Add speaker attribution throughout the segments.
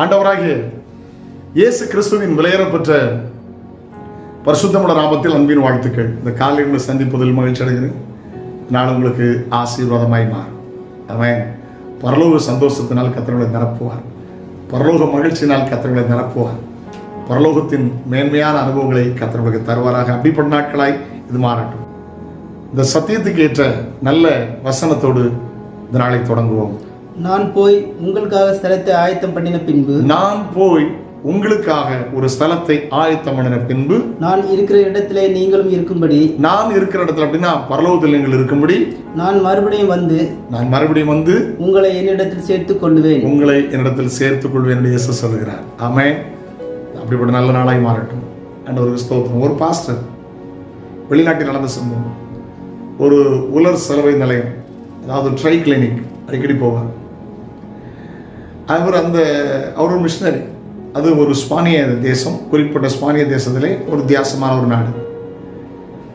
Speaker 1: ஆண்டவராகிய இயேசு கிறிஸ்துவின் விலையேறப்பெற்ற பரிசுத்தமுள்ள நாமத்தில் அன்பின் வாழ்த்துக்கள். இந்த காலையில் சந்திப்பதில் மகிழ்ச்சி அடைகிறேன். நான் உங்களுக்கு ஆசீர்வாதமாய் மாறும். அவன் பரலோக சந்தோஷத்தினால் கர்த்தர்களை நிரப்புவார். பரலோக மகிழ்ச்சியினால் கர்த்தர்களை நிரப்புவார். பரலோகத்தின் மேன்மையான அனுபவங்களை கர்த்தர்களுக்கு தருவாராக. அப்படிப்பட்ட நாட்களாய் இது மாறட்டும். இந்த சத்தியத்துக்கு ஏற்ற நல்ல வசனத்தோடு இந்த நாளை தொடங்குவோம்.
Speaker 2: நான் போய் உங்களுக்காக ஸ்தலத்தை ஆயத்தம் பண்ணின பின்பு ஒரு ஸ்தலத்தை ஆயத்தம் பண்ணின பின்பு நான் இருக்கிற இடத்திலே நீங்களும் இருக்கும்படி,
Speaker 1: நான் இருக்கிற இடத்துல அப்படின்னா பரலோகத்தில் நீங்கள் இருக்கும்படி
Speaker 2: நான் மறுபடியும் வந்து உங்களை என்னிடத்தில் சேர்த்துக் கொள்வேன்
Speaker 1: என்று இயேசு சொல்கிறார். ஆமென். அப்படிப்பட்ட நல்ல நாளாய் மாறட்டும். ஆண்டவருக்கு ஸ்தோத்திரம். ஒரு பாஸ்டர் வெளிநாட்டில் நடந்த சம்பவம். ஒரு உலர் சலவை நிலையம், அதாவது ட்ரை கிளினிக் அடிக்கடி போவார். அவர் ஒரு மிஷினரி. அது ஒரு ஸ்பானிய தேசம், குறிப்பிட்ட ஸ்பானிய தேசத்திலே ஒரு வித்தியாசமான ஒரு நாடு,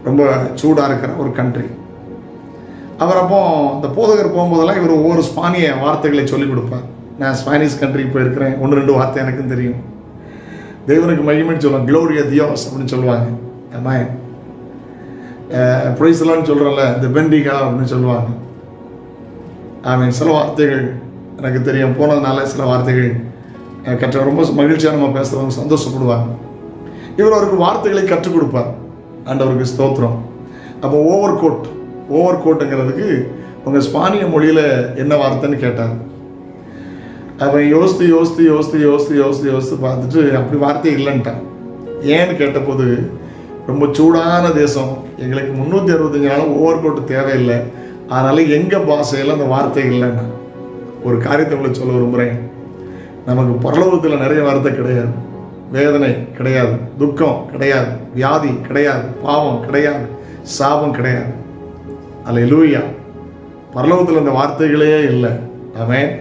Speaker 1: ரொம்ப சூடாக இருக்கிற ஒரு கண்ட்ரி. அவர் அப்போ அந்த போதகர் போகும்போதெல்லாம் இவர் ஒவ்வொரு ஸ்பானிய வார்த்தைகளை சொல்லிக் கொடுப்பார். நான் ஸ்பானிஷ் கண்ட்ரிக்கு போயிருக்கிறேன், 1-2 வார்த்தை எனக்கும் தெரியும். தேவனுக்கு மகிமைன்னு சொல்லுவாங்க, க்ளோரியா தியோஸ் அப்படின்னு சொல்லுவாங்க. ஆமாம், பிரைஸ்லான்னு சொல்கிறோம்ல, இந்த பெண்டிகா அப்படின்னு சொல்லுவாங்க. ஆமாம், சில வார்த்தைகள் எனக்கு தெரியும். போனதுனால சில வார்த்தைகள் கற்ற ரொம்ப மகிழ்ச்சியாக நம்ம பேசுகிறவங்க சந்தோஷப்படுவாங்க. இவர் அவருக்கு வார்த்தைகளை கற்றுக் கொடுப்பார். ஆண்டவருக்கு ஸ்தோத்திரம். அப்போ ஓவர் கோட்டுங்கிறதுக்கு உங்கள் ஸ்பானிய மொழியில் என்ன வார்த்தைன்னு கேட்டார். அவன் யோசித்து பார்த்துட்டு அப்படி வார்த்தை இல்லைன்ட்டான். ஏன்னு கேட்டபோது, ரொம்ப சூடான தேசம், எங்களுக்கு 365 நாளும் ஓவர் கோட்டு தேவையில்லை, அதனால எங்கள் பாஷையில் அந்த வார்த்தை இல்லைன்னா. ஒரு காரியத்தை உங்களுக்கு சொல்ல விரும்புகிறேன். நமக்கு பரலோகத்தில் நிறைய வார்த்தை கிடையாது. வேதனை கிடையாது, துக்கம் கிடையாது, வியாதி கிடையாது, பாவம் கிடையாது, சாபம் கிடையாது. அல்லேலூயா. பரலோகத்தில் அந்த வார்த்தைகளே இல்லை. அவன்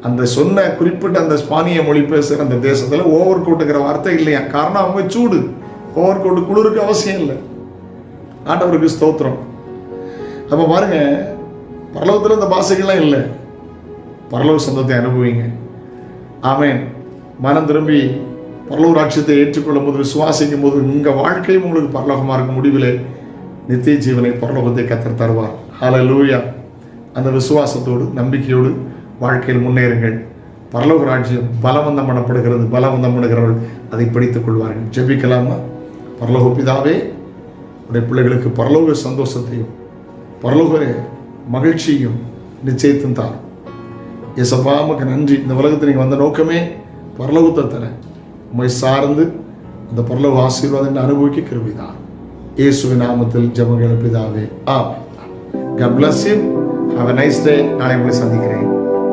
Speaker 1: அந்த சொன்ன குறிப்பிட்ட அந்த ஸ்பானிய மொழி பேசுகிற அந்த தேசத்தில் ஓவர் கோட்டுங்கிற வார்த்தை இல்லையா. காரணம் அவங்க சூடு. ஓவர் கோட்டு குளிருக்கு அவசியம் இல்லை. ஆண்டவருக்கு ஸ்தோத்திரம். அப்போ பாருங்க, பரலோகத்தில் இந்த பாஷைகள்லாம் இல்லை. பரலோக சொந்தத்தை அனுபவிங்க. ஆமென். மனம் திரும்பி பரலோக ராட்சியத்தை ஏற்றுக்கொள்ளும் போது, விசுவாசிக்கும் போது, உங்கள் வாழ்க்கையும் உங்களுக்கு பரலோகமாக இருக்கும். முடிவிலே நித்திய ஜீவனை, பரலோகத்தை கர்த்தர் தருவார். ஹல்லேலூயா. அந்த விசுவாசத்தோடு நம்பிக்கையோடு வாழ்க்கையில் முன்னேறுங்கள். பரலோக ராட்சியம் பலவந்தம் பண்ணப்படுகிறது. பலவந்தம் பண்ணுகிறவர்கள் அதை படித்துக் கொள்வார்கள். ஜெபிக்கலாமா? பரலோக பிதாவே, உடைய பிள்ளைகளுக்கு பரலோக சந்தோஷத்தையும் பரலோக மகிழ்ச்சியும் நிச்சயத்தும் தான். இயேசப்பா, உமக்கு நன்றி. இந்த உலகத்தில் நீங்கள் வந்த நோக்கமே பரலோகத்தை தர, உம்மை சார்ந்து அந்த பரலோக ஆசீர்வாதம் அனுபவிக்க கிருபைதான். இயேசுவின் நாமத்தில் ஜெபங்கள் பிதாவே. ஆமென். God bless you. Have a nice day. நாளை உங்களை சந்திக்கிறேன்.